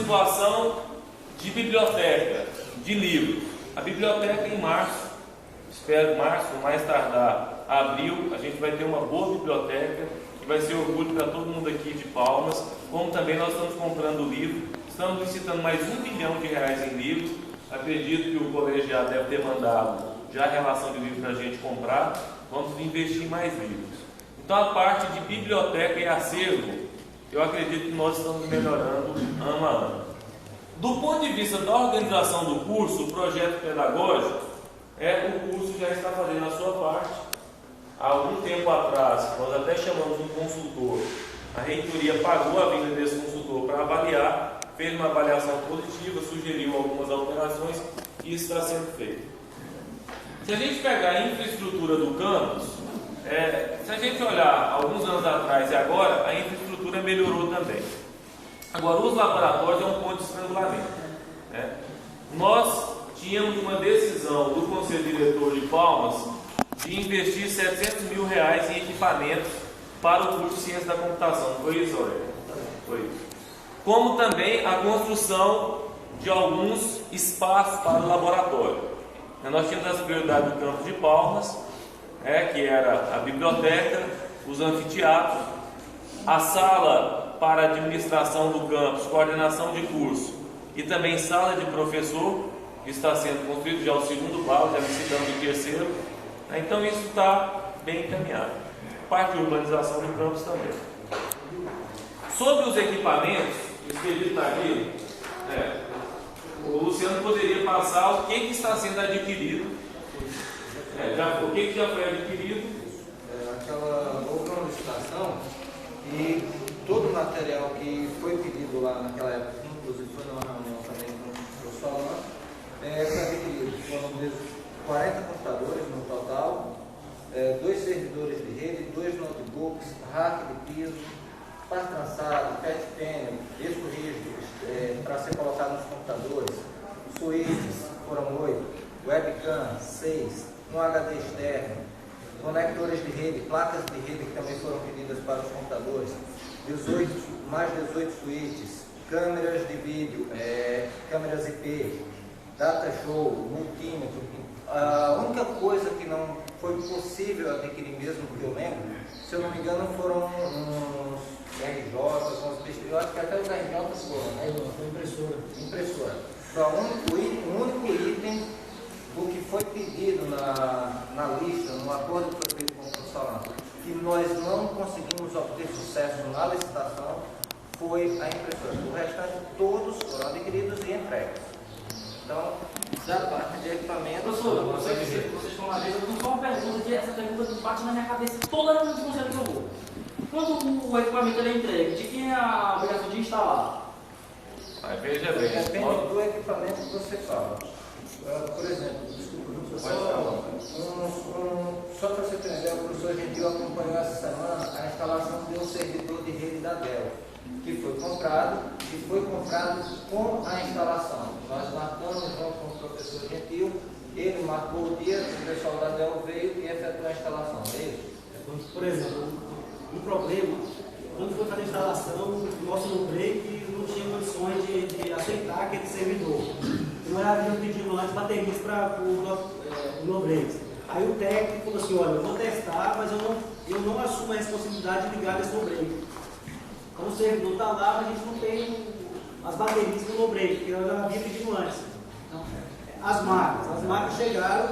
situação de biblioteca, de livros. A biblioteca em março, espero março, mais tardar abril, a gente vai ter uma boa biblioteca, que vai ser orgulho para todo mundo aqui de Palmas, como também nós estamos comprando livro, estamos licitando mais R$1 bilhão em livros. Acredito que o colegiado deve ter mandado já a relação de livros para a gente comprar, vamos investir em mais livros. Então a parte de biblioteca e acervo, eu acredito que nós estamos melhorando ano a ano. Do ponto de vista da organização do curso, o projeto pedagógico, o curso já está fazendo a sua parte. Há algum tempo atrás, nós até chamamos um consultor, a reitoria pagou a vinda desse consultor para avaliar, fez uma avaliação positiva, sugeriu algumas alterações e isso está sendo feito. Se a gente pegar a infraestrutura do campus, se a gente olhar alguns anos atrás e agora, a infraestrutura melhorou também. Agora, os laboratórios é um ponto de estrangulamento. Nós tínhamos uma decisão do Conselho Diretor de Palmas de investir R$700 mil em equipamentos para o curso de Ciência da Computação. Foi isso, Aurélio? Foi isso. Como também a construção de alguns espaços para o laboratório. Nós tínhamos as prioridades do campus de Palmas, que era a biblioteca, os anfiteatros, a sala para administração do campus, coordenação de curso e também sala de professor, que está sendo construído já o segundo balde, já licitamos o terceiro. Então isso está bem encaminhado. Parte de urbanização do campus também. Sobre os equipamentos, o expedito está aqui, o Luciano poderia passar o que está sendo adquirido, o que já foi adquirido. Houve uma licitação e todo o material que foi pedido lá naquela época, inclusive foi numa reunião também com o professor Alan, foi adquirido. Foram 40 computadores no total, 2 servidores de rede, 2 notebooks, rack de piso, par trançado, pet panel, disco rígido para ser colocado nos computadores, switches, foram 8, webcam, 6, um HD externo, conectores de rede, placas de rede que também foram pedidas para os computadores, mais 18 switches, câmeras de vídeo, câmeras IP, data show, multímetro. A única coisa que não foi possível adquirir mesmo, que eu lembro, se eu não me engano, foram uns RJ, eu acho que até os RJ foram, né? Foi impressora. Foi o único item do que foi pedido na lista, no acordo que foi feito com o professor, que nós não conseguimos obter sucesso na licitação, foi a impressora. O restante, todos foram adquiridos e entregues. Então, da parte de equipamento... Professor, vocês estão uma vez, eu tenho só uma pergunta, que essa pergunta bate na minha cabeça toda vez que eu vou. Quando o equipamento é entregue, de quem é a obrigação de instalar? Veja bem. Depende do equipamento que você fala. Por exemplo, só para você ter uma ideia, o professor Gentil acompanhou essa semana a instalação de um servidor de rede da Dell, que foi comprado com a instalação. Nós marcamos junto com o professor Gentil, ele marcou o dia, o pessoal da Dell veio e efetuou a instalação. É isso? Por exemplo, um problema, quando foi fazer a instalação, o nosso no-break não tinha condições de aceitar aquele servidor. Nós havíamos pedido antes baterias para o no-break. Aí o técnico falou assim, olha, eu vou testar, mas eu não assumo a responsabilidade de ligar esse no-break. Então o servidor está lá, mas a gente não tem as baterias do no-break, que eu já havia pedido antes. Então, as marcas chegaram,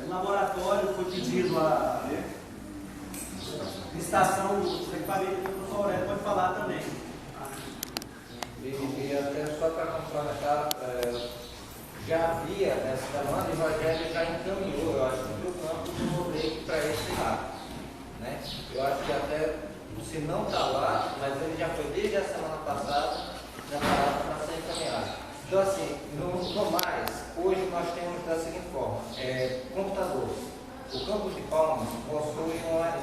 no laboratório foi pedido a licitação dos equipamentos, que o professor Aurélio pode falar também. E até só para complementar, já havia essa demanda e o Rogério já encaminhou, eu acho, que o campo do no-break para esse lado. Né? Eu acho que até, se não está lá, mas ele já foi desde a semana passada, já está para ser encaminhado. Então, assim, no mais, hoje nós temos da seguinte forma, computadores. O campus de Palmas possui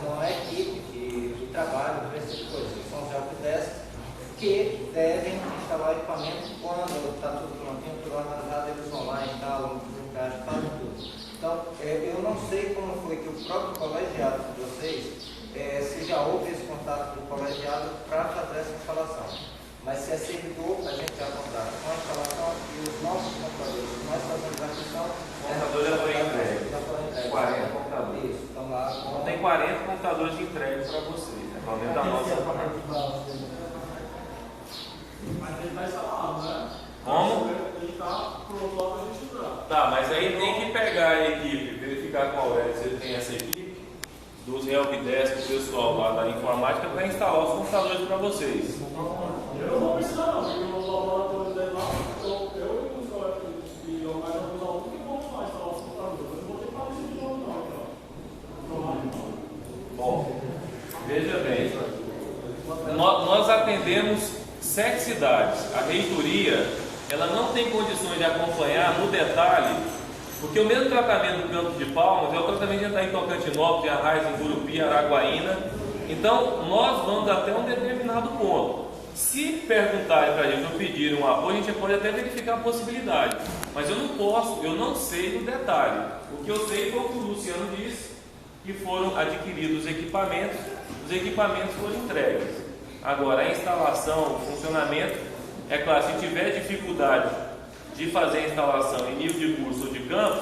uma equipe de trabalho para esse tipo de coisa, que são os helpdesk, que devem instalar o equipamento quando está tudo prontinho, tudo organizado, eles vão lá, instalam, fazem tudo. Então, eu não sei como foi que o próprio colegiado de vocês, se já houve esse contato do colegiado para fazer essa instalação. Mas se é servidor, a gente já contrata com a instalação e os nossos computadores que nós fazemos aqui são Computador já foi entregue. 40 computadores. Isso, estão lá. Então tem 40 computadores de entrega para vocês, né? Pelo menos da nossa parte. Mas ele está instalado, né? Como? Ele está pronto lá para a gente usar. Tá, mas aí tem que pegar a equipe, verificar com o Aurélio se ele tem essa equipe, dos helpdesk, o pessoal lá da informática, para instalar os computadores para vocês. Eu não vou precisar não, porque no laboratório dele lá, eu e os colegas e eu mais alguns alunos que vão lá instalar os computadores. Eu não vou ter que fazer isso de novo não, então. Bom, veja bem, nós atendemos 7 cidades. A reitoria, ela não tem condições de acompanhar no detalhe, porque o mesmo tratamento do Campo de Palmas é o tratamento que está em Tocantinópolis, em Arraias, em Gurupi, Araguaína. Então, nós vamos até um determinado ponto. Se perguntarem para a gente ou pedirem um apoio, a gente pode até verificar a possibilidade. Mas eu não posso, eu não sei do detalhe. O que eu sei foi o que o Luciano disse, que foram adquiridos os equipamentos foram entregues. Agora, a instalação, o funcionamento, é claro, se tiver dificuldade de fazer a instalação em nível de curso ou de campo,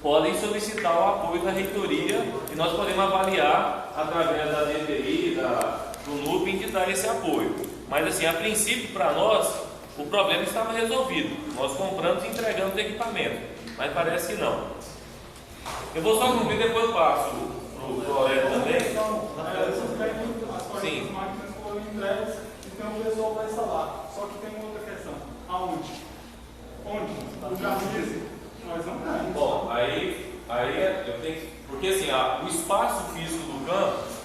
podem solicitar o apoio da reitoria e nós podemos avaliar através da DTI, do NUPEM, de dar esse apoio. Mas assim, a princípio, para nós, o problema estava resolvido. Nós compramos e entregamos o equipamento, mas parece que não. Eu vou só cumprir, depois eu passo para o Aurélio também. Sim. As máquinas foram entregues e tem um pessoal para instalar. Só que tem uma outra questão. Aonde? Onde? O Brasil? Nós não temos. Bom, aí eu tenho que... Porque assim, o espaço físico do campus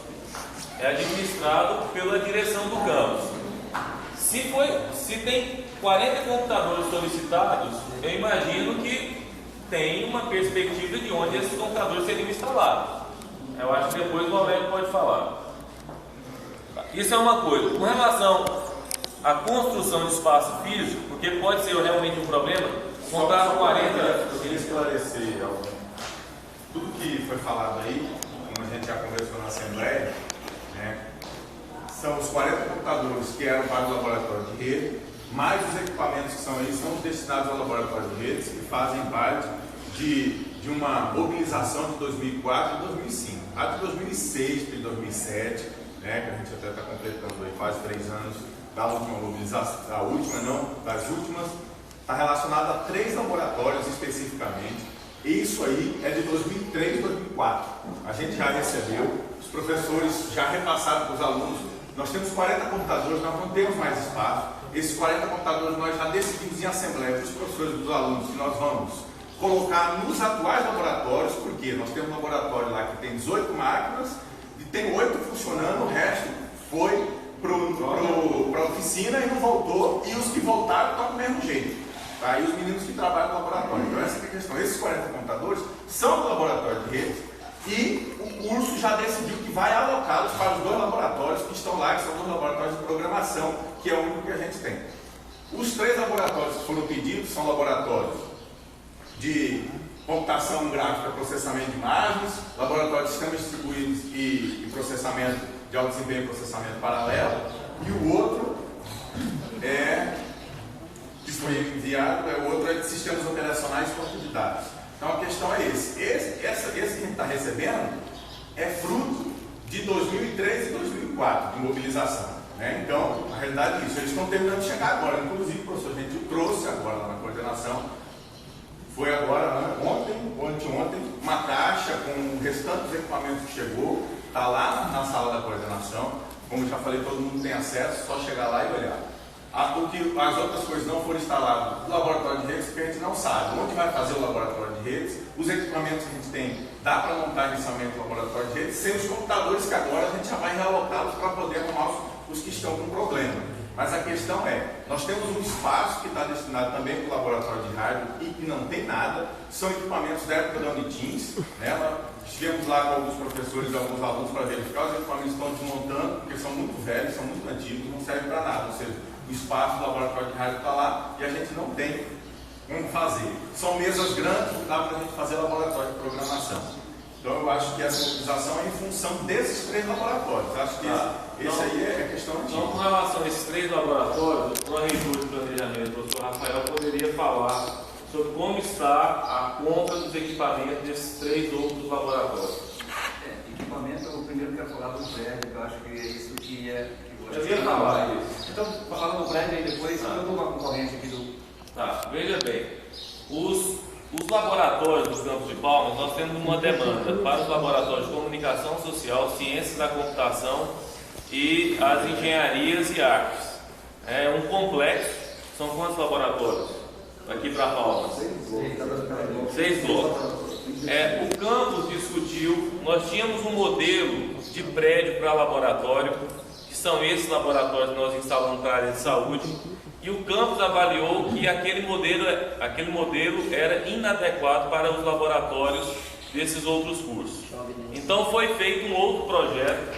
é administrado pela direção do campus. Se tem 40 computadores solicitados, eu imagino que tem uma perspectiva de onde esses computadores seriam instalados. Eu acho que depois o Aurélio pode falar. Isso é uma coisa. Com relação à construção de espaço físico, porque pode ser realmente um problema, compraram 40... Eu queria esclarecer algo. Tudo que foi falado aí, como a gente já conversou na Assembleia, né, são os 40 computadores que eram para o laboratório de rede, mais os equipamentos que são aí, são destinados ao laboratório de redes, que fazem parte de uma mobilização de 2004 e 2005. A de 2006 e 2007, né, que a gente até está completando aí quase 3 anos da última mobilização, das últimas, está relacionada a 3 laboratórios especificamente. E isso aí é de 2003 e 2004. A gente já recebeu, os professores já repassaram para os alunos. Nós temos 40 computadores, nós não temos mais espaço. Esses 40 computadores nós já decidimos em assembleia para os professores e dos alunos que nós vamos colocar nos atuais laboratórios, porque nós temos um laboratório lá que tem 18 máquinas e tem 8 funcionando, o resto foi para a oficina e não voltou, e os que voltaram estão do mesmo jeito. Tá? E os meninos que trabalham no laboratório. Então essa é a questão. Esses 40 computadores são do laboratório de redes e o curso já decidiu que vai alocá-los para os 2 laboratórios que estão lá, que são 2 laboratórios de programação, que é o único que a gente tem. Os 3 laboratórios que foram pedidos são laboratórios de computação gráfica, processamento de imagens, laboratório de sistemas distribuídos e processamento de alto desempenho e processamento paralelo, e o outro que foi enviado, o outro é de sistemas operacionais e banco de dados. Então a questão é esse que a gente está recebendo é fruto de 2003 e 2004 de mobilização, né? Então, na realidade é isso, eles estão terminando de chegar agora, inclusive o professor Gentil trouxe agora lá na coordenação, foi agora, ontem ou anteontem, uma caixa com o restante dos equipamentos que chegou, está lá na sala da coordenação, como já falei, todo mundo tem acesso, só chegar lá e olhar. Porque as outras coisas não foram instaladas no laboratório de redes, porque a gente não sabe onde vai fazer o laboratório de redes, os equipamentos que a gente tem, dá para montar inicialmente o laboratório de redes, sem os computadores que agora a gente já vai realocá-los para poder arrumar os que estão com problema. Mas a questão é, nós temos um espaço que está destinado também para o laboratório de rádio e que não tem nada, são equipamentos da época da Unitins, né? Nós estivemos lá com alguns professores e alguns alunos para verificar, os equipamentos estão desmontando, porque são muito velhos, são muito antigos, não servem para nada, ou seja, o espaço do laboratório de rádio está lá e a gente não tem como fazer. São mesas grandes, não dá para a gente fazer laboratório de programação. Então eu acho que essa utilização é em função desses 3 laboratórios. Acho que esse aí é questão antiga. Então, com relação a esses 3 laboratórios, o reitor de planejamento, o professor Rafael, poderia falar sobre como está a compra dos equipamentos desses 3 outros laboratórios. Equipamento, eu primeiro quero falar do prédio, que eu acho que é isso que é. Eu ia falar isso. Então, falando do prédio, aí depois eu dou uma concorrência aqui do. Tá, veja bem. Os laboratórios do Campos de Palmas, nós temos uma demanda para os laboratórios de comunicação social, ciências da computação e as engenharias e artes. É um complexo. São quantos laboratórios? Aqui para Palmas? 6 blocos. O campus discutiu, nós tínhamos um modelo de prédio para laboratório, que são esses laboratórios que nós instalamos para a área de saúde, e o campus avaliou que aquele modelo era inadequado para os laboratórios desses outros cursos. Então foi feito um outro projeto,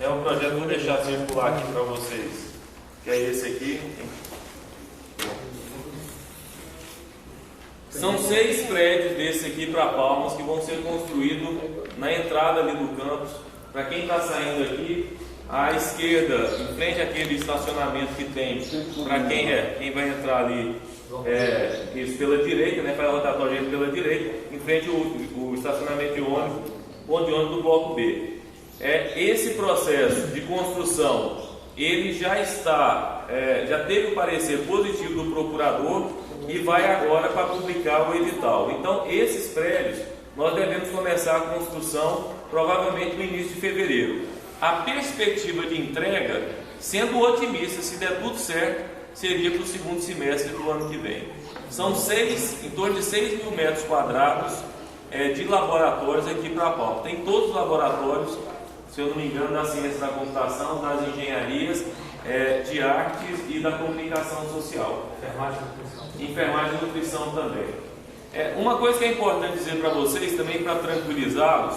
um projeto que eu vou deixar circular aqui para vocês, que é esse aqui. São 6 prédios desse aqui para Palmas que vão ser construídos na entrada ali do campus. Para quem está saindo aqui, à esquerda, em frente àquele estacionamento que tem, para quem vai entrar ali, isso pela direita, faz a rotatória pela direita, em frente o estacionamento de ônibus, do bloco B. Esse processo de construção, ele já teve o parecer positivo do procurador e vai agora para publicar o edital. Então, esses prédios, nós devemos começar a construção provavelmente no início de fevereiro. A perspectiva de entrega, sendo otimista, se der tudo certo, seria para o segundo semestre do ano que vem. São em torno de 6 mil metros quadrados de laboratórios aqui para a Palmas. Tem todos os laboratórios, se eu não me engano, da ciência da computação, das engenharias, de artes e da comunicação social. Enfermagem e nutrição também. Uma coisa que é importante dizer para vocês, também para tranquilizá-los,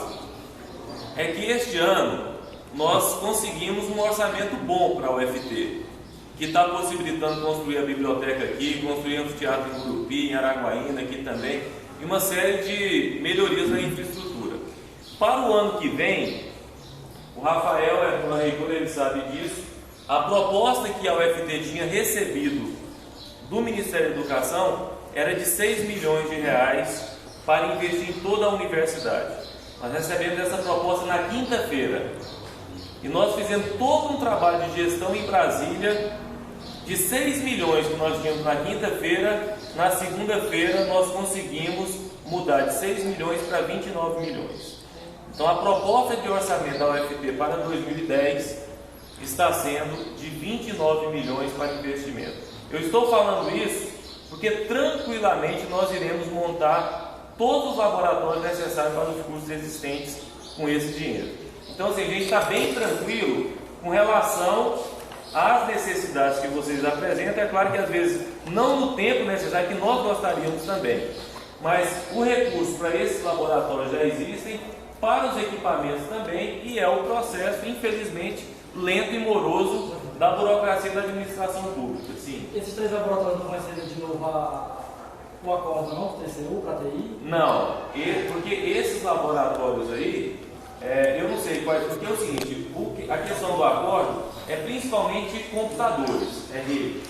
é que este ano nós conseguimos um orçamento bom para a UFT, que está possibilitando construir a biblioteca aqui, construir anfiteatro em Gurupi, em Araguaína aqui também, e uma série de melhorias na infraestrutura. Para o ano que vem, o Rafael o reitor, ele sabe disso, a proposta que a UFT tinha recebido do Ministério da Educação era de 6 milhões de reais para investir em toda a universidade. Nós recebemos essa proposta na quinta-feira e nós fizemos todo um trabalho de gestão em Brasília de 6 milhões que nós tínhamos na quinta-feira. Na segunda-feira nós conseguimos mudar de 6 milhões para 29 milhões. Então a proposta de orçamento da UFT para 2010 está sendo de 29 milhões para investimento. Eu estou falando isso porque tranquilamente nós iremos montar todos os laboratórios necessários para os cursos existentes com esse dinheiro. Então assim, a gente está bem tranquilo com relação às necessidades que vocês apresentam. É claro que às vezes não no tempo necessário, que nós gostaríamos também, mas o recurso para esses laboratórios já existem, para os equipamentos também, e é o processo, infelizmente, lento e moroso da burocracia da administração pública. Sim. Esses 3 laboratórios não vão receber de novo o acordo não, do TCU para a TI? Não, porque esses laboratórios aí, eu não sei quais, porque é o seguinte, a questão do acordo é principalmente computadores, rede.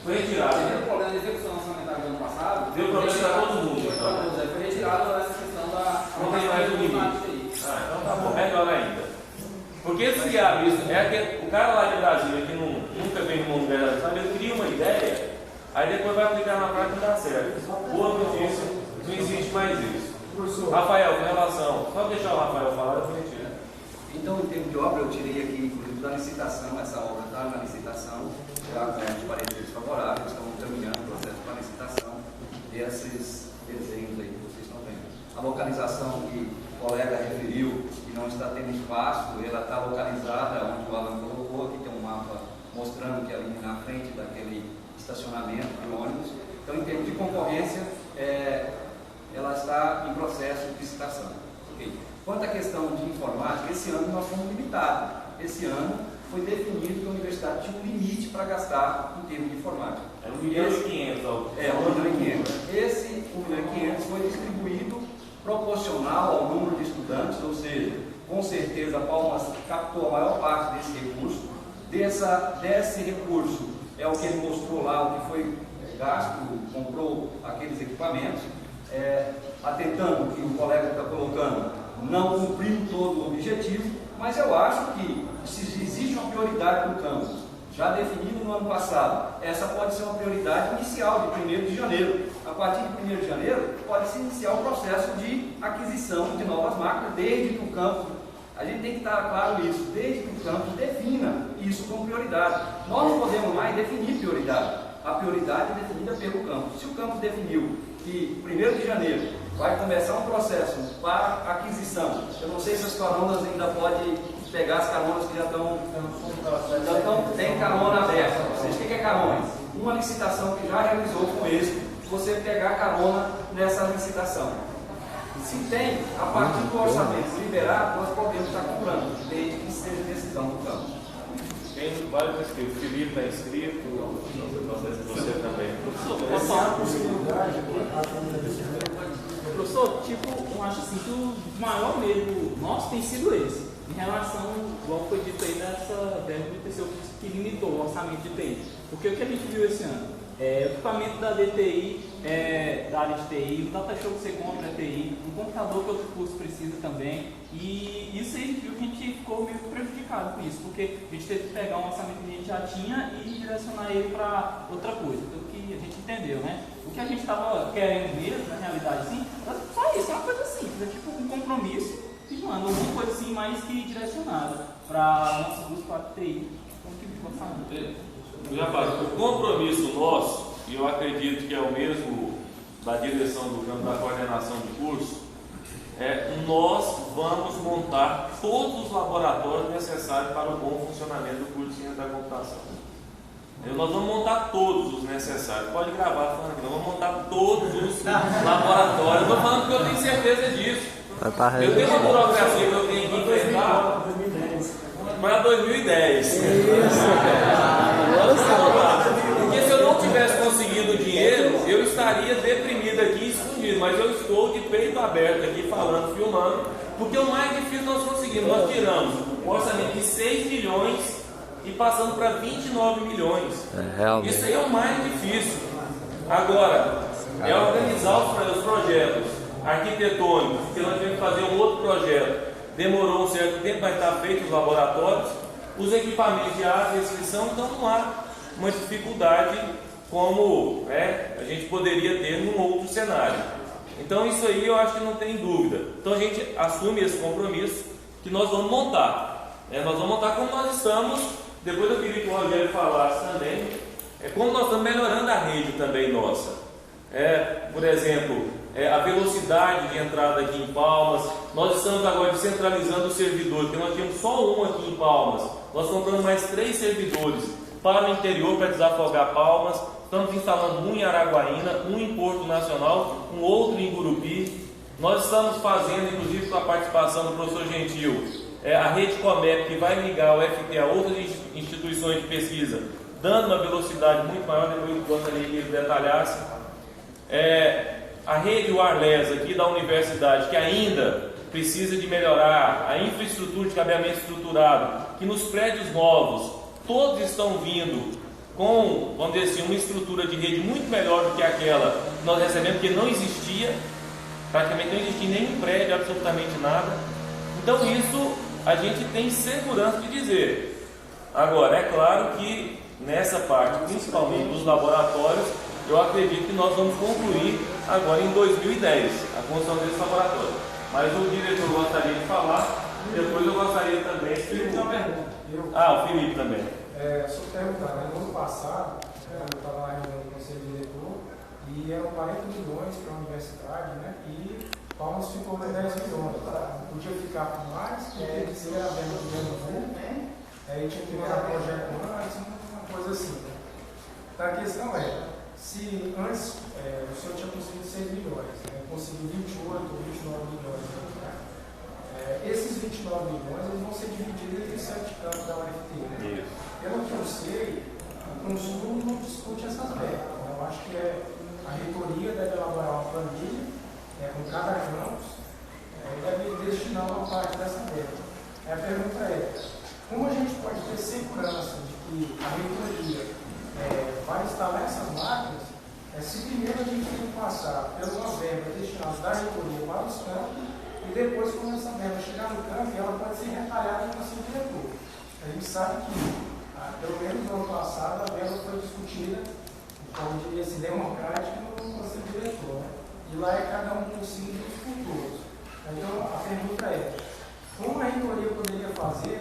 Foi retirado. Teve um problema de execução orçamentária do ano passado. Deu problema para todo mundo, então. Foi retirado essa questão da. Não tem mais o limite. Então tá bom, melhor ainda. Porque se criaram isso, o cara lá de Brasília que nunca veio no mundo dela, sabe, ele cria uma ideia, aí depois vai aplicar na prática e não dá certo. Boa notícia, não existe mais isso. Rafael, com relação, só deixar o Rafael falar, eu vou retirar. Então, em termos de obra, eu tirei aqui, inclusive, da licitação, essa obra está na licitação, já com os pareceres favoráveis, estamos terminando o processo para licitação, e esses desenhos aí que vocês estão vendo. A localização que o colega referiu, que não está tendo espaço, ela está localizada onde o Alan colocou, aqui tem um mapa mostrando que ali na frente daquele estacionamento de ônibus. Então, em termos de concorrência, ela está em processo de licitação. Okay. Quanto à questão de informática, esse ano nós fomos limitados. Esse ano foi definido que a universidade tinha um limite para gastar em termos de informática. É 1,5 milhão. 1,5 milhão. Esse 1,5 milhão foi distribuído proporcional ao número estudantes, ou seja, com certeza a Palmas captou a maior parte desse recurso. Desse recurso é o que ele mostrou lá, o que foi gasto, comprou aqueles equipamentos, atentando que o colega está colocando, não cumpriu todo o objetivo, mas eu acho que se existe uma prioridade no campo, já definida no ano passado, essa pode ser uma prioridade inicial de 1º de janeiro. A partir de 1º de janeiro, pode-se iniciar o processo de aquisição de novas máquinas, desde que o campo, a gente tem que estar claro nisso, desde que o campo defina isso como prioridade. Nós não podemos mais definir prioridade. A prioridade é definida pelo campo. Se o campo definiu que 1º de janeiro vai começar um processo para aquisição, eu não sei se as caronas ainda podem pegar as caronas que já tem carona aberta. Vocês, o que é carona? Uma licitação que já realizou com êxito, você pegar carona nessa licitação. Se tem, a partir do orçamento liberado, nós podemos estar comprando, desde que seja decisão do campo. Tem vários inscritos. O Felipe está inscrito, você também. Posso falar uma possibilidade? Professor, tipo, eu acho assim que o maior medo nosso tem sido esse. Em relação, igual foi dito aí, nessa verba do terceiro curso que limitou o orçamento de TI. Porque o que a gente viu esse ano? O equipamento da DTI, da área de TI, o data show que você compra é TI, um computador que outro curso precisa também. E isso aí a gente viu que a gente ficou meio prejudicado com isso, porque a gente teve que pegar um orçamento que a gente já tinha e direcionar ele para outra coisa, pelo que a gente entendeu, né? O que a gente estava querendo mesmo, na realidade, assim, era só isso, é uma coisa simples, é tipo um compromisso. Mano, alguma coisa assim mais que direcionada para nosso curso para TI, como que ficou falando. Já falei, o compromisso nosso, e eu acredito que é o mesmo da direção do campo da coordenação de curso, nós vamos montar todos os laboratórios necessários para o bom funcionamento do curso de ciência da computação. Nós vamos montar todos os necessários. Pode gravar falando aqui, nós vamos montar todos os laboratórios. Estou falando porque eu tenho certeza disso. Eu tenho uma burocracia que eu tenho que enfrentar para 2010. Porque se eu não tivesse conseguido o dinheiro, eu estaria deprimido aqui, escondido. Mas eu estou de peito aberto aqui, falando, filmando. Porque o mais difícil nós conseguimos. Nós tiramos um orçamento de 6 milhões e passando para 29 milhões. Isso aí é o mais difícil. Agora, é organizar os projetos arquitetônicos, porque nós tivemos que fazer um outro projeto. Demorou um certo tempo, mas está feito os laboratórios, os equipamentos de área de inscrição, então não há uma dificuldade como a gente poderia ter num outro cenário. Então isso aí eu acho que não tem dúvida. Então a gente assume esse compromisso que nós vamos montar. Nós vamos montar como nós estamos, depois eu queria que o Rogério falasse também, como nós estamos melhorando a rede também nossa. Por exemplo, a velocidade de entrada aqui em Palmas. Nós estamos agora descentralizando o servidor, porque nós tínhamos só um aqui em Palmas. Nós compramos mais 3 servidores para o interior, para desafogar Palmas. Estamos instalando um em Araguaína, um em Porto Nacional, um outro em Gurupi. Nós estamos fazendo, inclusive com a participação do professor Gentil, a rede Comep, que vai ligar o FT a outras instituições de pesquisa, dando uma velocidade muito maior. Depois eu gostaria que ele detalhasse. A rede Wireless aqui da universidade, que ainda precisa de melhorar, a infraestrutura de cabeamento estruturado, que nos prédios novos, todos estão vindo com, vamos dizer assim, uma estrutura de rede muito melhor do que aquela que nós recebemos, porque não existia, praticamente não existia em nenhum prédio, absolutamente nada. Então isso a gente tem segurança de dizer. Agora, é claro que nessa parte, principalmente dos laboratórios, eu acredito que nós vamos concluir agora em 2010 a construção desse laboratório. Mas o diretor gostaria de falar, depois eu gostaria também de... Felipe tem uma pergunta. O Felipe também. Só perguntar, no ano passado, eu estava lá no conselho diretor e eram 40 milhões para a universidade, né? E Palmas ficou com 10 milhões. Podia ficar com mais, porque se era bem do mesmo volume, aí tinha que virar projeto antes, uma coisa assim. Então a questão se antes o senhor tinha conseguido 6 milhões, conseguiu 28 ou 29 milhões, esses 29 milhões eles vão ser divididos entre os 7 campos da UFT. Né? Pelo que eu sei, o consumo não discute essas verbas. Eu acho que a reitoria deve elaborar uma planilha com cada campus, deve destinar parte dessa verba. A pergunta é, como a gente pode ter segurança de que a reitoria vai instalar essas máquinas, se primeiro a gente tem que passar pela verba destinada da reitoria para os campos e depois, quando essa verba chegar no campo, ela pode ser retalhada no conselho diretor. A gente sabe que, pelo menos no ano passado, a verba foi discutida de forma, diria assim, democrática no conselho diretor, né? E lá é cada um por si dos futuros. Então, a pergunta é, como a reitoria poderia fazer